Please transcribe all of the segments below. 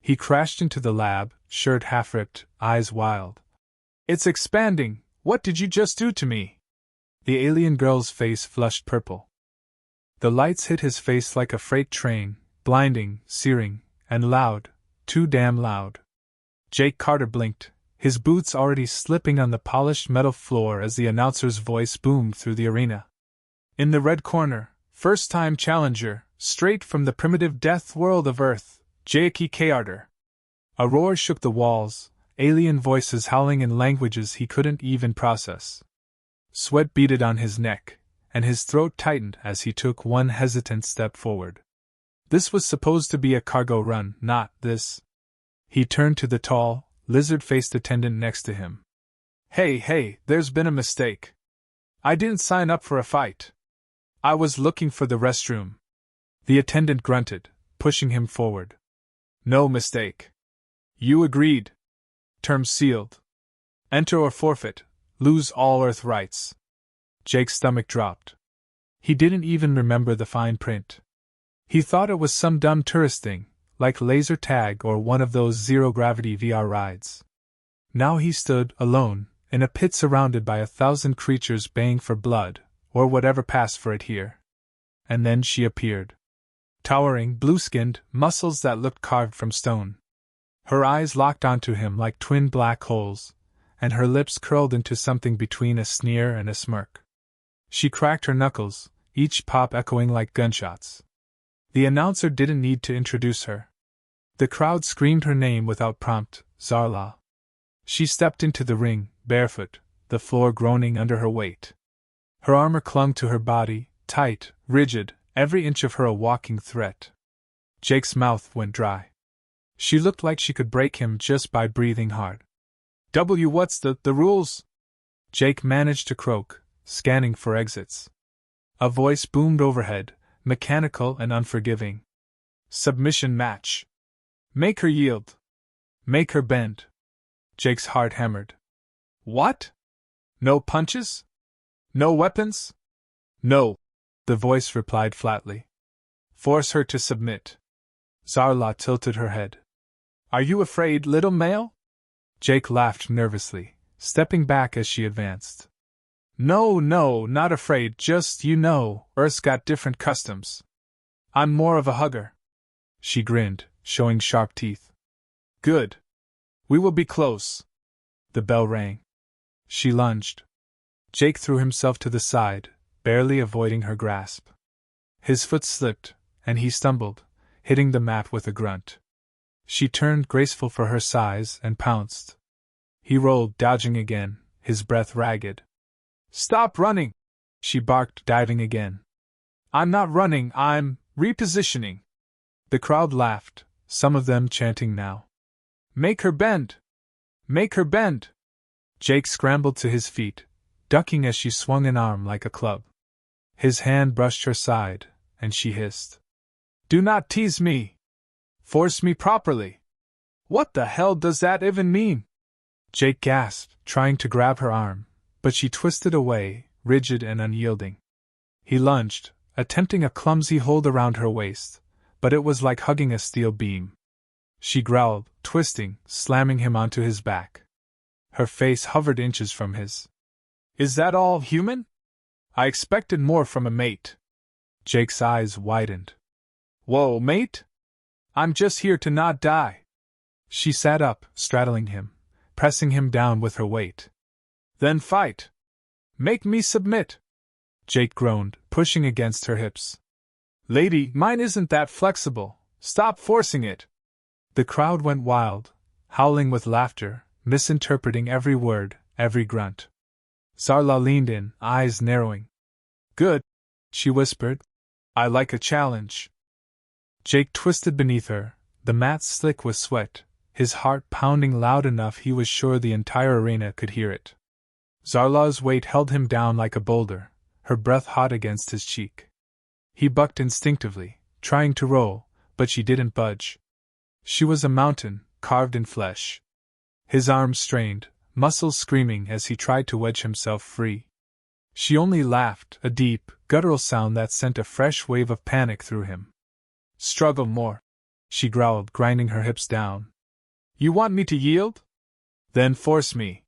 He crashed into the lab, shirt half-ripped, eyes wild. "It's expanding! What did you just do to me?" The alien girl's face flushed purple. The lights hit his face like a freight train, blinding, searing, and loud, too damn loud. Jake Carter blinked, his boots already slipping on the polished metal floor as the announcer's voice boomed through the arena. In the red corner, first-time challenger, straight from the primitive death world of Earth, Jake Carter. A roar shook the walls, alien voices howling in languages he couldn't even process. Sweat beaded on his neck, and his throat tightened as he took one hesitant step forward. This was supposed to be a cargo run, not this. He turned to the tall, lizard-faced attendant next to him. Hey, there's been a mistake. I didn't sign up for a fight. I was looking for the restroom. The attendant grunted, pushing him forward. No mistake. You agreed. Terms sealed. Enter or forfeit, lose all Earth rights. Jake's stomach dropped. He didn't even remember the fine print. He thought it was some dumb tourist thing, like laser tag or one of those zero-gravity VR rides. Now he stood, alone, in a pit surrounded by 1,000 creatures baying for blood, or whatever passed for it here. And then she appeared. Towering, blue-skinned, muscles that looked carved from stone. Her eyes locked onto him like twin black holes, and her lips curled into something between a sneer and a smirk. She cracked her knuckles, each pop echoing like gunshots. The announcer didn't need to introduce her. The crowd screamed her name without prompt, Zarla. She stepped into the ring, barefoot, the floor groaning under her weight. Her armor clung to her body, tight, rigid, every inch of her a walking threat. Jake's mouth went dry. She looked like she could break him just by breathing hard. What's the rules? Jake managed to croak, scanning for exits. A voice boomed overhead, mechanical and unforgiving. Submission match. Make her yield. Make her bend. Jake's heart hammered. What? No punches? No weapons? No, the voice replied flatly. Force her to submit. Zarla tilted her head. Are you afraid, little male? Jake laughed nervously, stepping back as she advanced. No, not afraid, just, Earth's got different customs. I'm more of a hugger. She grinned, showing sharp teeth. Good. We will be close. The bell rang. She lunged. Jake threw himself to the side, barely avoiding her grasp. His foot slipped, and he stumbled, hitting the mat with a grunt. She turned graceful for her size and pounced. He rolled, dodging again, his breath ragged. Stop running! She barked, diving again. I'm not running, I'm repositioning. The crowd laughed, some of them chanting now. Make her bend! Make her bend! Jake scrambled to his feet, ducking as she swung an arm like a club. His hand brushed her side, and she hissed. Do not tease me! Force me properly! What the hell does that even mean? Jake gasped, trying to grab her arm, but she twisted away, rigid and unyielding. He lunged, attempting a clumsy hold around her waist, but it was like hugging a steel beam. She growled, twisting, slamming him onto his back. Her face hovered inches from his. Is that all, human? I expected more from a mate. Jake's eyes widened. Whoa, mate? I'm just here to not die. She sat up, straddling him, pressing him down with her weight. Then fight. Make me submit. Jake groaned, pushing against her hips. Lady, mine isn't that flexible. Stop forcing it. The crowd went wild, howling with laughter, misinterpreting every word, every grunt. Zarla leaned in, eyes narrowing. Good, she whispered. I like a challenge. Jake twisted beneath her, the mat slick with sweat, his heart pounding loud enough he was sure the entire arena could hear it. Zarla's weight held him down like a boulder, her breath hot against his cheek. He bucked instinctively, trying to roll, but she didn't budge. She was a mountain, carved in flesh. His arms strained, muscles screaming as he tried to wedge himself free. She only laughed, a deep, guttural sound that sent a fresh wave of panic through him. Struggle more. she growled, grinding her hips down. You want me to yield? Then force me.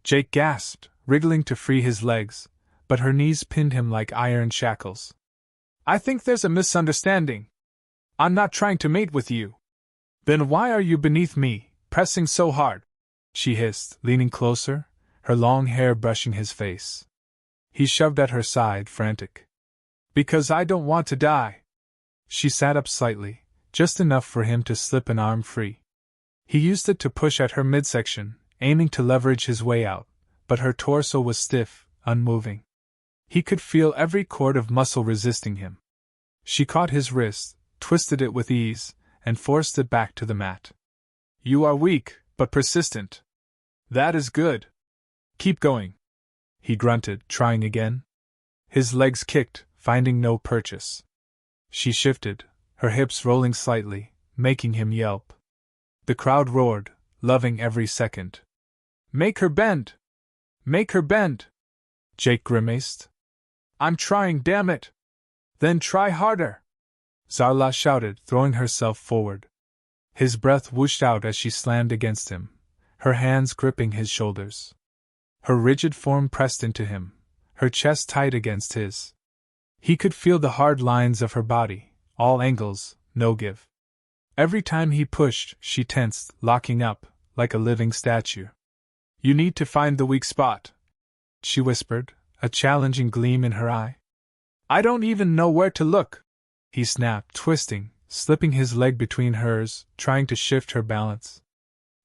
Jake gasped, wriggling to free his legs, but her knees pinned him like iron shackles. I think there's a misunderstanding. I'm not trying to mate with you. Then why are you beneath me, pressing so hard? She hissed, leaning closer, her long hair brushing his face. He shoved at her side, frantic. Because I don't want to die. She sat up slightly, just enough for him to slip an arm free. He used it to push at her midsection, aiming to leverage his way out, but her torso was stiff, unmoving. He could feel every cord of muscle resisting him. She caught his wrist, twisted it with ease, and forced it back to the mat. You are weak, but persistent. That is good. Keep going. He grunted, trying again. His legs kicked, finding no purchase. She shifted, her hips rolling slightly, making him yelp. The crowd roared, loving every second. Make her bend! Make her bend! Jake grimaced. I'm trying, damn it! Then try harder! Zarla shouted, throwing herself forward. His breath whooshed out as she slammed against him, her hands gripping his shoulders. Her rigid form pressed into him, her chest tight against his. He could feel the hard lines of her body, all angles, no give. Every time he pushed, she tensed, locking up, like a living statue. You need to find the weak spot, she whispered, a challenging gleam in her eye. I don't even know where to look, he snapped, twisting, slipping his leg between hers, trying to shift her balance.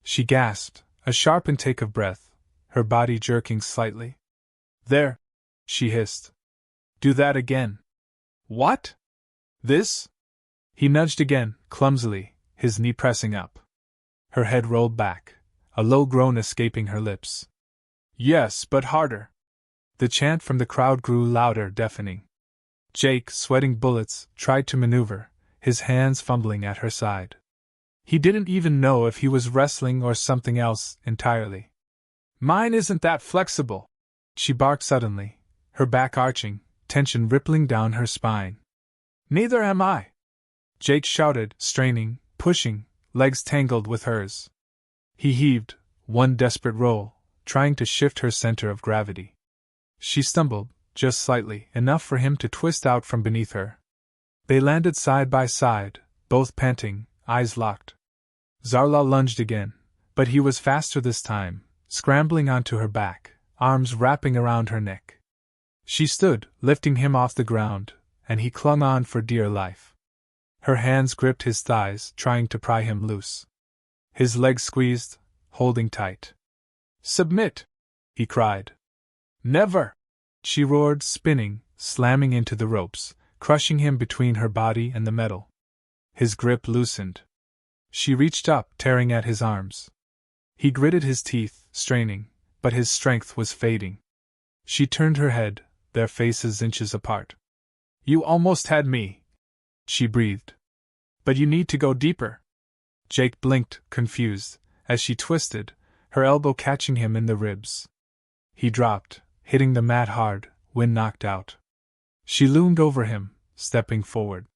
She gasped, a sharp intake of breath, her body jerking slightly. There, she hissed. Do that again. What? This? He nudged again, clumsily, his knee pressing up. Her head rolled back, a low groan escaping her lips. Yes, but harder. The chant from the crowd grew louder, deafening. Jake, sweating bullets, tried to maneuver, his hands fumbling at her side. He didn't even know if he was wrestling or something else entirely. Mine isn't that flexible, she barked suddenly, her back arching, tension rippling down her spine. Neither am I. Jake shouted, straining, pushing, legs tangled with hers. He heaved, one desperate roll, trying to shift her center of gravity. She stumbled, just slightly, enough for him to twist out from beneath her. They landed side by side, both panting, eyes locked. Zarla lunged again, but he was faster this time, scrambling onto her back, arms wrapping around her neck. She stood, lifting him off the ground, and he clung on for dear life. Her hands gripped his thighs, trying to pry him loose. His legs squeezed, holding tight. Submit! He cried. Never! She roared, spinning, slamming into the ropes, crushing him between her body and the metal. His grip loosened. She reached up, tearing at his arms. He gritted his teeth, straining, but his strength was fading. She turned her head, their faces inches apart. You almost had me, she breathed. But you need to go deeper. Jake blinked, confused, as she twisted, her elbow catching him in the ribs. He dropped, hitting the mat hard, wind knocked out. She loomed over him, stepping forward.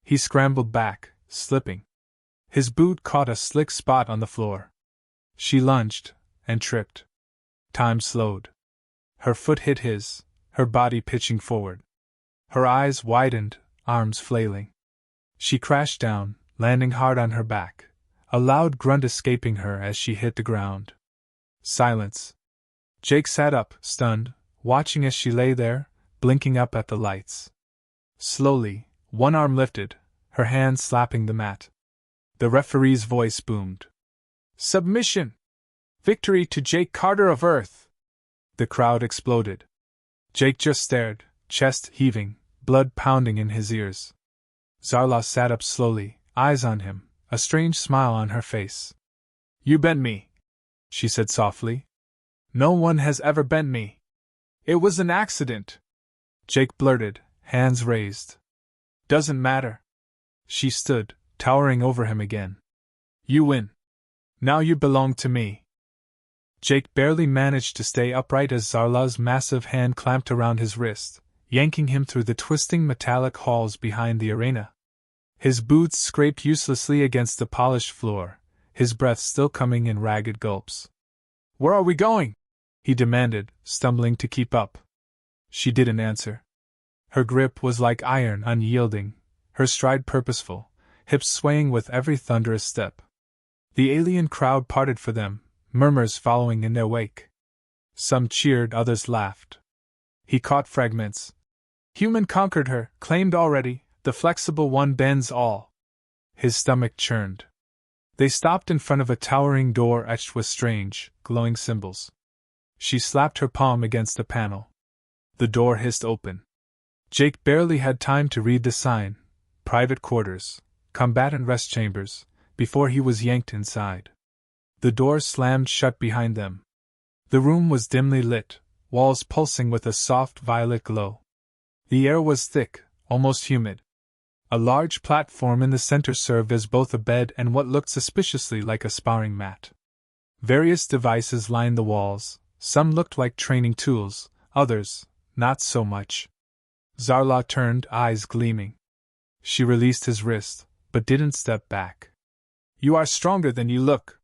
He scrambled back, slipping. His boot caught a slick spot on the floor. She lunged, and tripped. Time slowed. Her foot hit his, her body pitching forward. Her eyes widened, arms flailing. She crashed down, landing hard on her back, a loud grunt escaping her as she hit the ground. Silence. Jake sat up, stunned, watching as she lay there, blinking up at the lights. Slowly, one arm lifted, her hand slapping the mat. The referee's voice boomed. Submission! Victory to Jake Carter of Earth! The crowd exploded. Jake just stared, chest heaving, blood pounding in his ears. Zarla sat up slowly, eyes on him, a strange smile on her face. You bent me, she said softly. No one has ever bent me. It was an accident. Jake blurted, hands raised. Doesn't matter. She stood, towering over him again. You win. Now you belong to me. Jake barely managed to stay upright as Zarla's massive hand clamped around his wrist, yanking him through the twisting metallic halls behind the arena. His boots scraped uselessly against the polished floor, his breath still coming in ragged gulps. "Where are we going?" he demanded, stumbling to keep up. She didn't answer. Her grip was like iron, unyielding, her stride purposeful, hips swaying with every thunderous step. The alien crowd parted for them, murmurs following in their wake. Some cheered, others laughed. He caught fragments. "Human conquered her, claimed already, the flexible one bends all." His stomach churned. They stopped in front of a towering door etched with strange, glowing symbols. She slapped her palm against the panel. The door hissed open. Jake barely had time to read the sign, "Private Quarters, Combatant Rest Chambers," before he was yanked inside. The door slammed shut behind them. The room was dimly lit, walls pulsing with a soft violet glow. The air was thick, almost humid. A large platform in the center served as both a bed and what looked suspiciously like a sparring mat. Various devices lined the walls, some looked like training tools, others, not so much. Zarla turned, eyes gleaming. She released his wrist, but didn't step back. "You are stronger than you look."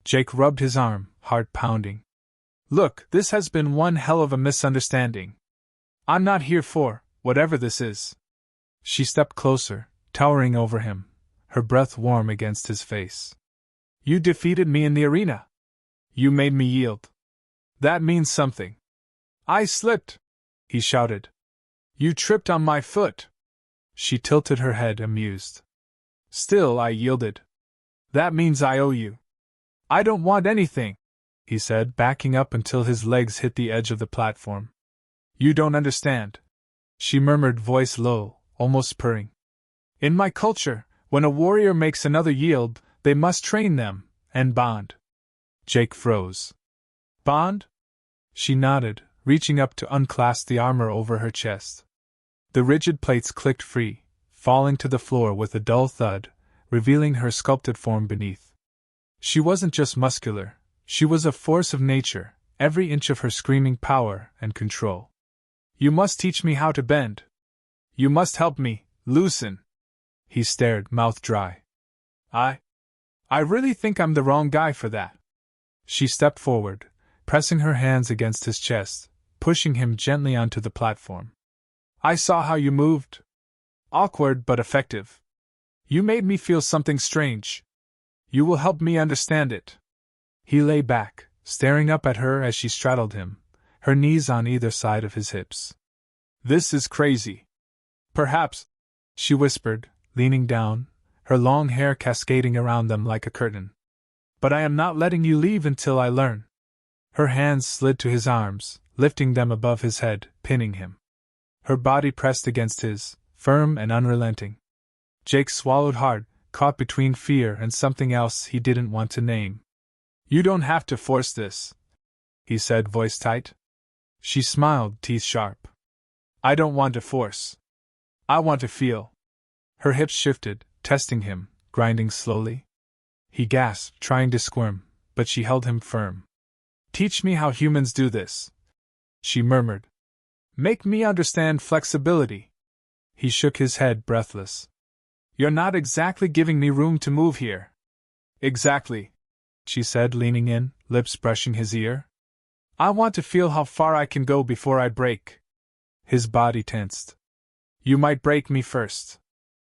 Jake rubbed his arm, heart pounding. "Look, this has been one hell of a misunderstanding. I'm not here for whatever this is." She stepped closer, towering over him, her breath warm against his face. "You defeated me in the arena. You made me yield. That means something." "I slipped," he shouted. "You tripped on my foot." She tilted her head, amused. "Still, I yielded. That means I owe you." "I don't want anything," he said, backing up until his legs hit the edge of the platform. "You don't understand," she murmured, voice low, almost purring. "In my culture, when a warrior makes another yield, they must train them, and bond." Jake froze. "Bond?" She nodded, reaching up to unclasp the armor over her chest. The rigid plates clicked free, falling to the floor with a dull thud, revealing her sculpted form beneath. She wasn't just muscular, she was a force of nature, every inch of her screaming power and control. "You must teach me how to bend. You must help me loosen." He stared, mouth dry. I really think I'm the wrong guy for that." She stepped forward, pressing her hands against his chest, pushing him gently onto the platform. "I saw how you moved. Awkward but effective. You made me feel something strange. You will help me understand it." He lay back, staring up at her as she straddled him, her knees on either side of his hips. "This is crazy." "Perhaps," she whispered, leaning down, her long hair cascading around them like a curtain. "But I am not letting you leave until I learn." Her hands slid to his arms, lifting them above his head, pinning him. Her body pressed against his, firm and unrelenting. Jake swallowed hard, caught between fear and something else he didn't want to name. "You don't have to force this," he said, voice tight. She smiled, teeth sharp. "I don't want to force. I want to feel." Her hips shifted, testing him, grinding slowly. He gasped, trying to squirm, but she held him firm. "Teach me how humans do this," she murmured. "Make me understand flexibility." He shook his head, breathless. "You're not exactly giving me room to move here." "Exactly," she said, leaning in, lips brushing his ear. "I want to feel how far I can go before I break." His body tensed. "You might break me first."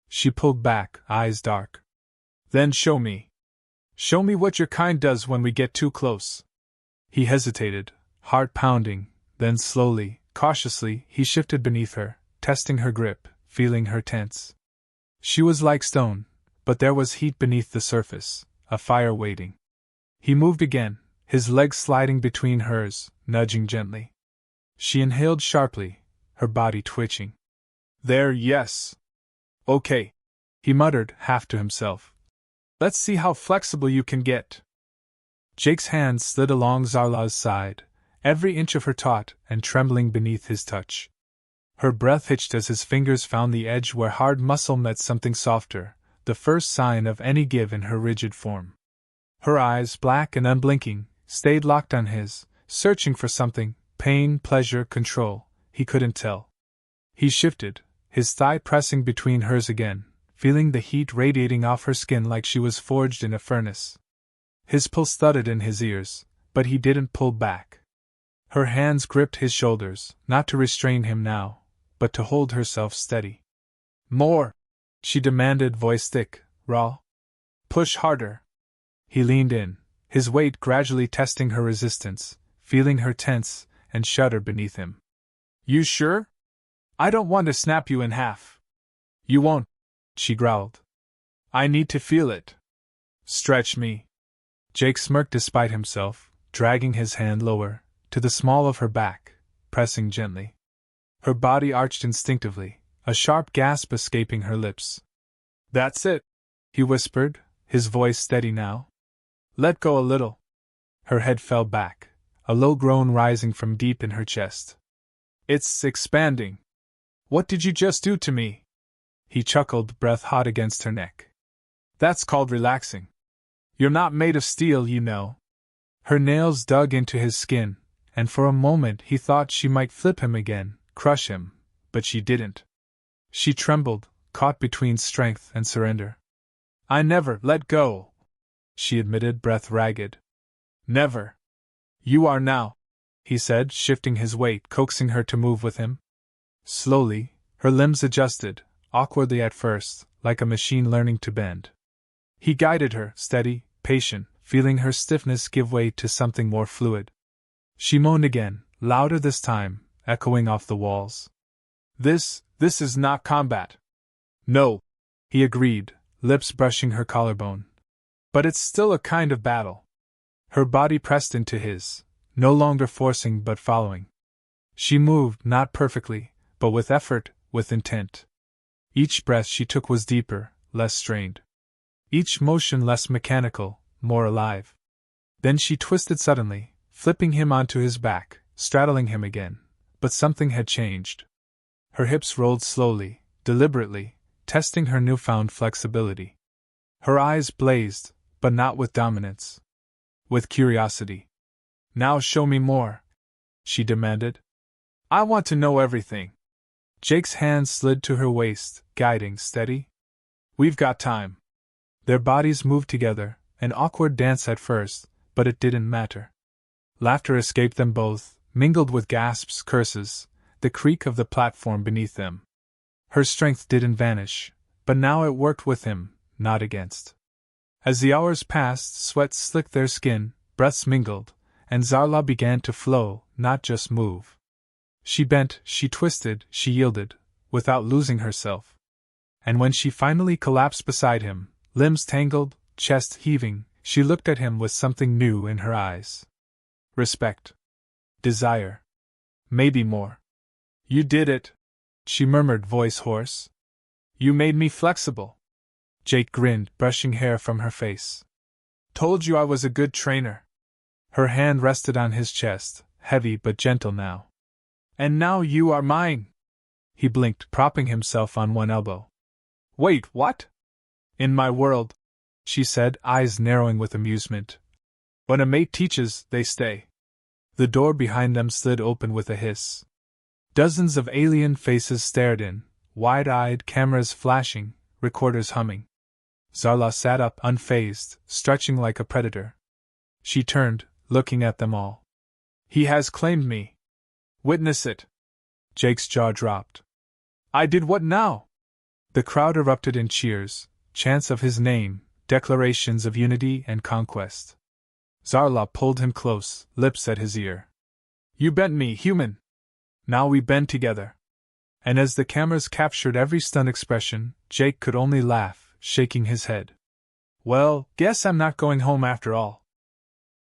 She pulled back, eyes dark. "Then show me. Show me what your kind does when we get too close." He hesitated, heart pounding, then slowly, cautiously, he shifted beneath her, testing her grip, feeling her tense. She was like stone, but there was heat beneath the surface, a fire waiting. He moved again, his legs sliding between hers, nudging gently. She inhaled sharply, her body twitching. "There, yes. Okay," he muttered, half to himself. "Let's see how flexible you can get." Jake's hand slid along Zarla's side, every inch of her taut and trembling beneath his touch. Her breath hitched as his fingers found the edge where hard muscle met something softer, the first sign of any give in her rigid form. Her eyes, black and unblinking, stayed locked on his, searching for something, pain, pleasure, control, he couldn't tell. He shifted, his thigh pressing between hers again, feeling the heat radiating off her skin like she was forged in a furnace. His pulse thudded in his ears, but he didn't pull back. Her hands gripped his shoulders, not to restrain him now, but to hold herself steady. More! She demanded, voice thick, raw. Push harder. He leaned in, his weight gradually testing her resistance, feeling her tense and shudder beneath him. You sure? I don't want to snap you in half. You won't, she growled. I need to feel it. Stretch me. Jake smirked despite himself, dragging his hand lower, to the small of her back, pressing gently. Her body arched instinctively, a sharp gasp escaping her lips. That's it, he whispered, his voice steady now. Let go a little. Her head fell back, a low groan rising from deep in her chest. It's expanding. What did you just do to me? He chuckled, breath hot against her neck. That's called relaxing. You're not made of steel, you know. Her nails dug into his skin, and for a moment he thought she might flip him again, crush him, but she didn't. She trembled, caught between strength and surrender. I never let go, she admitted, breath ragged. Never. You are now, he said, shifting his weight, coaxing her to move with him. Slowly, her limbs adjusted, awkwardly at first, like a machine learning to bend. He guided her, steady, patient, feeling her stiffness give way to something more fluid. She moaned again, louder this time, echoing off the walls. This is not combat. No, he agreed, lips brushing her collarbone. But it's still a kind of battle. Her body pressed into his, no longer forcing but following. She moved, not perfectly, but with effort, with intent. Each breath she took was deeper, less strained. Each motion less mechanical, more alive. Then she twisted suddenly, flipping him onto his back, straddling him again, but something had changed. Her hips rolled slowly, deliberately, testing her newfound flexibility. Her eyes blazed, but not with dominance. With curiosity. Now show me more, she demanded. I want to know everything. Jake's hand slid to her waist, guiding, steady. We've got time. Their bodies moved together, an awkward dance at first, but it didn't matter. Laughter escaped them both, mingled with gasps, curses, the creak of the platform beneath them. Her strength didn't vanish, but now it worked with him, not against. As the hours passed, sweat slicked their skin, breaths mingled, and Zarla began to flow, not just move. She bent, she twisted, she yielded, without losing herself. And when she finally collapsed beside him, limbs tangled, chest heaving, she looked at him with something new in her eyes. Respect. Desire. Maybe more. You did it, she murmured, voice hoarse. You made me flexible. Jake grinned, brushing hair from her face. Told you I was a good trainer. Her hand rested on his chest, heavy but gentle now. And now you are mine. He blinked, propping himself on one elbow. Wait, what? In my world, she said, eyes narrowing with amusement. When a mate teaches, they stay. The door behind them slid open with a hiss. Dozens of alien faces stared in, wide-eyed, cameras flashing, recorders humming. Zarla sat up, unfazed, stretching like a predator. She turned, looking at them all. He has claimed me. Witness it. Jake's jaw dropped. I did what now? The crowd erupted in cheers, chants of his name, declarations of unity and conquest. Zarla pulled him close, lips at his ear. You bent me, human. Now we bend together. And as the cameras captured every stunned expression, Jake could only laugh, shaking his head. Well, guess I'm not going home after all.